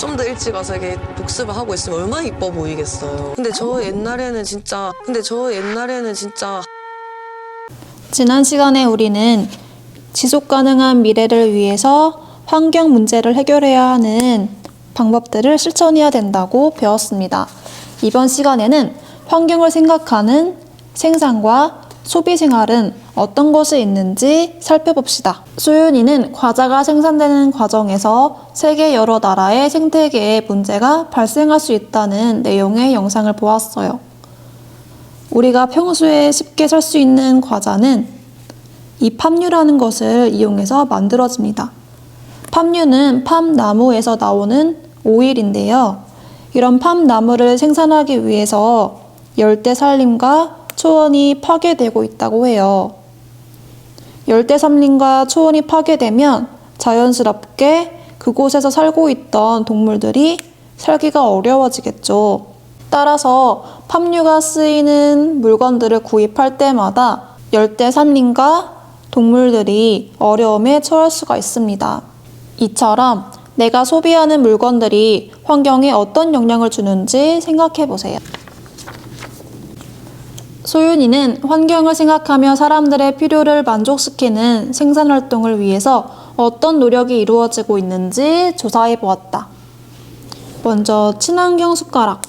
좀 더 일찍 와서 이렇게 복습을 하고 있으면 얼마나 이뻐 보이겠어요. 근데 저 옛날에는 진짜 지난 시간에 우리는 지속 가능한 미래를 위해서 환경 문제를 해결해야 하는 방법들을 실천해야 된다고 배웠습니다. 이번 시간에는 환경을 생각하는 생산과 소비 생활은 어떤 것이 있는지 살펴봅시다. 소윤이는 과자가 생산되는 과정에서 세계 여러 나라의 생태계에 문제가 발생할 수 있다는 내용의 영상을 보았어요. 우리가 평소에 쉽게 살 수 있는 과자는 이 팜유라는 것을 이용해서 만들어집니다. 팜유는 팜나무에서 나오는 오일인데요. 이런 팜나무를 생산하기 위해서 열대 산림과 초원이 파괴되고 있다고 해요. 열대 산림과 초원이 파괴되면 자연스럽게 그곳에서 살고 있던 동물들이 살기가 어려워지겠죠. 따라서 팜유가 쓰이는 물건들을 구입할 때마다 열대 산림과 동물들이 어려움에 처할 수가 있습니다. 이처럼 내가 소비하는 물건들이 환경에 어떤 영향을 주는지 생각해 보세요. 소윤이는 환경을 생각하며 사람들의 필요를 만족시키는 생산활동을 위해서 어떤 노력이 이루어지고 있는지 조사해 보았다. 먼저 친환경 숟가락.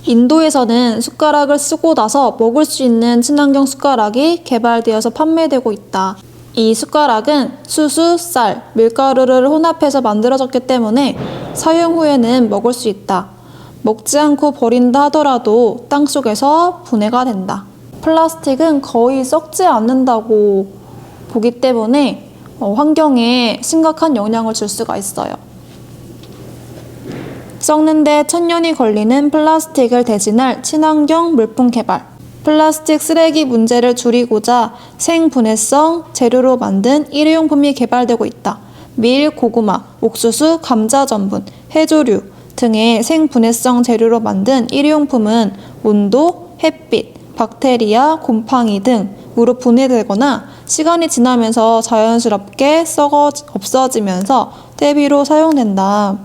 인도에서는 숟가락을 쓰고 나서 먹을 수 있는 친환경 숟가락이 개발되어서 판매되고 있다. 이 숟가락은 수수, 쌀, 밀가루를 혼합해서 만들어졌기 때문에 사용 후에는 먹을 수 있다. 먹지 않고 버린다 하더라도 땅속에서 분해가 된다. 플라스틱은 거의 썩지 않는다고 보기 때문에 환경에 심각한 영향을 줄 수가 있어요. 썩는데 1000년이 걸리는 플라스틱을 대신할 친환경 물품 개발. 플라스틱 쓰레기 문제를 줄이고자 생분해성 재료로 만든 일회용품이 개발되고 있다. 밀, 고구마, 옥수수, 감자 전분, 해조류 등의 생분해성 재료로 만든 일회용품은 온도, 햇빛, 박테리아, 곰팡이 등으로 분해되거나 시간이 지나면서 자연스럽게 없어지면서 퇴비로 사용된다.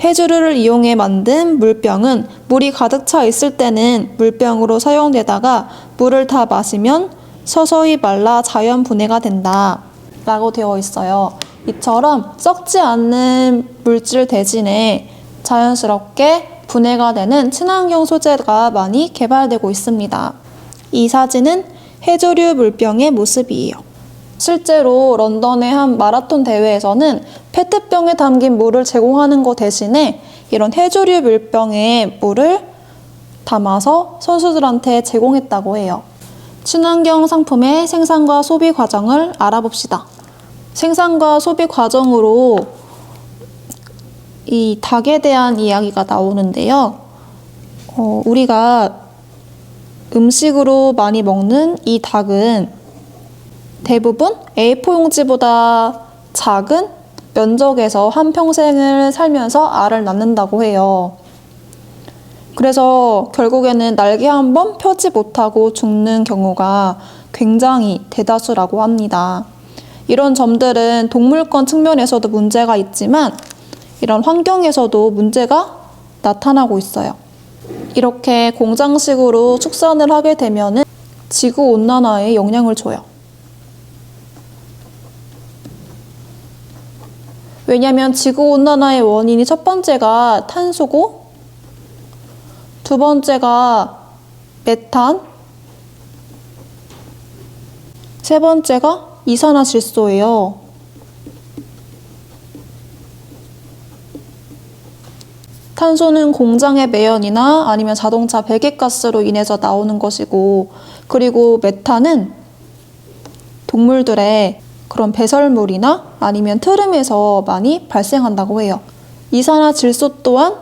해조류를 이용해 만든 물병은 물이 가득 차 있을 때는 물병으로 사용되다가 물을 다 마시면 서서히 말라 자연 분해가 된다 라고 되어 있어요. 이처럼 썩지 않는 물질 대신에 자연스럽게 분해가 되는 친환경 소재가 많이 개발되고 있습니다. 이 사진은 해조류 물병의 모습이에요. 실제로 런던의 한 마라톤 대회에서는 페트병에 담긴 물을 제공하는 것 대신에 이런 해조류 물병에 물을 담아서 선수들한테 제공했다고 해요. 친환경 상품의 생산과 소비 과정을 알아봅시다. 생산과 소비 과정으로 이 닭에 대한 이야기가 나오는데요. 우리가 음식으로 많이 먹는 이 닭은 대부분 A4 용지보다 작은 면적에서 한평생을 살면서 알을 낳는다고 해요. 그래서 결국에는 날개 한 번 펴지 못하고 죽는 경우가 굉장히 대다수라고 합니다. 이런 점들은 동물권 측면에서도 문제가 있지만 이런 환경에서도 문제가 나타나고 있어요. 이렇게 공장식으로 축산을 하게 되면 지구온난화에 영향을 줘요. 왜냐하면 지구온난화의 원인이 첫 번째가 탄소고 두 번째가 메탄, 세 번째가 이산화질소예요. 탄소는 공장의 매연이나 아니면 자동차 배기가스로 인해서 나오는 것이고, 그리고 메탄은 동물들의 그런 배설물이나 아니면 트름에서 많이 발생한다고 해요. 이산화질소 또한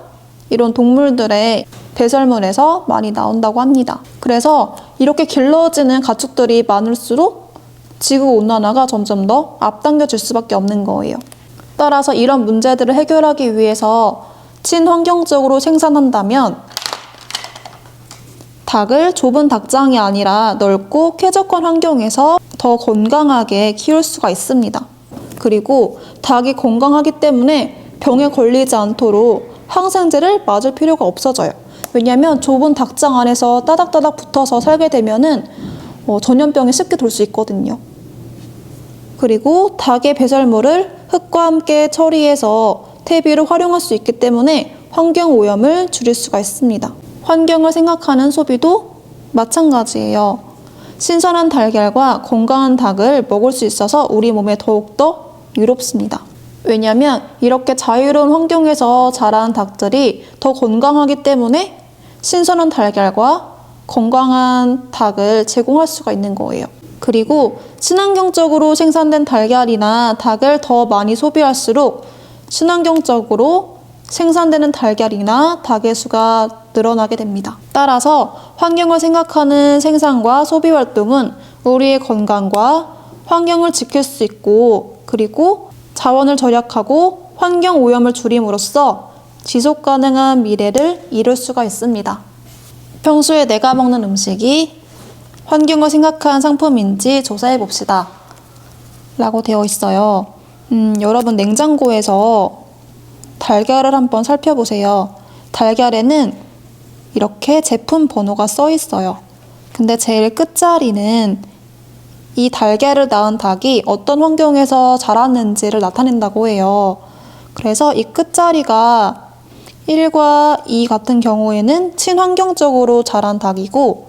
이런 동물들의 배설물에서 많이 나온다고 합니다. 그래서 이렇게 길러지는 가축들이 많을수록 지구온난화가 점점 더 앞당겨질 수밖에 없는 거예요. 따라서 이런 문제들을 해결하기 위해서 친환경적으로 생산한다면 닭을 좁은 닭장이 아니라 넓고 쾌적한 환경에서 더 건강하게 키울 수가 있습니다. 그리고 닭이 건강하기 때문에 병에 걸리지 않도록 항생제를 맞을 필요가 없어져요. 왜냐하면 좁은 닭장 안에서 따닥따닥 붙어서 살게 되면은 전염병이 쉽게 돌 수 있거든요. 그리고 닭의 배설물을 흙과 함께 처리해서 퇴비를 활용할 수 있기 때문에 환경 오염을 줄일 수가 있습니다. 환경을 생각하는 소비도 마찬가지예요. 신선한 달걀과 건강한 닭을 먹을 수 있어서 우리 몸에 더욱더 유롭습니다. 왜냐하면 이렇게 자유로운 환경에서 자란 닭들이 더 건강하기 때문에 신선한 달걀과 건강한 닭을 제공할 수가 있는 거예요. 그리고 친환경적으로 생산된 달걀이나 닭을 더 많이 소비할수록 친환경적으로 생산되는 달걀이나 닭의 수가 늘어나게 됩니다. 따라서 환경을 생각하는 생산과 소비 활동은 우리의 건강과 환경을 지킬 수 있고, 그리고 자원을 절약하고 환경 오염을 줄임으로써 지속 가능한 미래를 이룰 수가 있습니다. 평소에 내가 먹는 음식이 환경을 생각한 상품인지 조사해 봅시다 라고 되어 있어요. 여러분 냉장고에서 달걀을 한번 살펴보세요. 달걀에는 이렇게 제품 번호가 써 있어요. 근데 제일 끝자리는 이 달걀을 낳은 닭이 어떤 환경에서 자랐는지를 나타낸다고 해요. 그래서 이 끝자리가 1과 2 같은 경우에는 친환경적으로 자란 닭이고,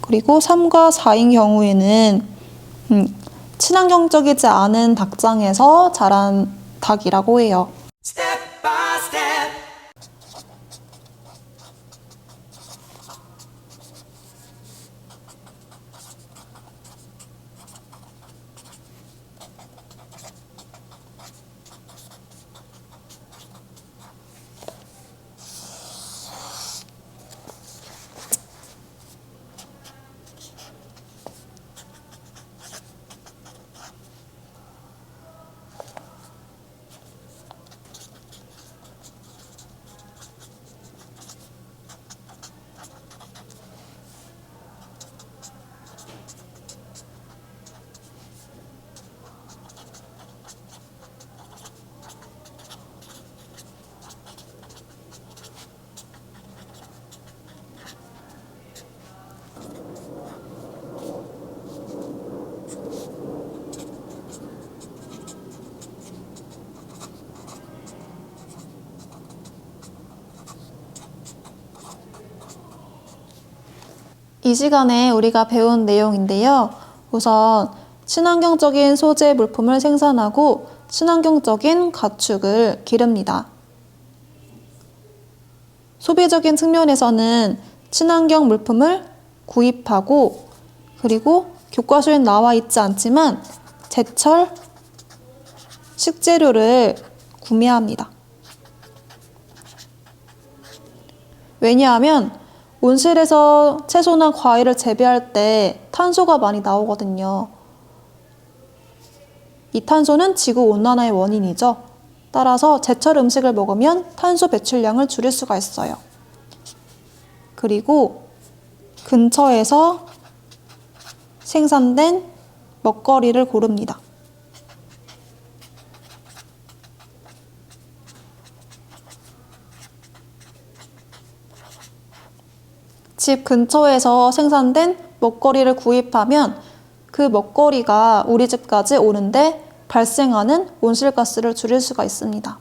그리고 3과 4인 경우에는 친환경적이지 않은 닭장에서 자란 닭이라고 해요. 이 시간에 우리가 배운 내용인데요. 우선 친환경적인 소재 물품을 생산하고 친환경적인 가축을 기릅니다. 소비적인 측면에서는 친환경 물품을 구입하고, 그리고 교과서에 나와 있지 않지만 제철 식재료를 구매합니다. 왜냐하면 온실에서 채소나 과일을 재배할 때 탄소가 많이 나오거든요. 이 탄소는 지구온난화의 원인이죠. 따라서 제철 음식을 먹으면 탄소 배출량을 줄일 수가 있어요. 그리고 근처에서 생산된 먹거리를 고릅니다. 집 근처에서 생산된 먹거리를 구입하면 그 먹거리가 우리 집까지 오는데 발생하는 온실가스를 줄일 수가 있습니다.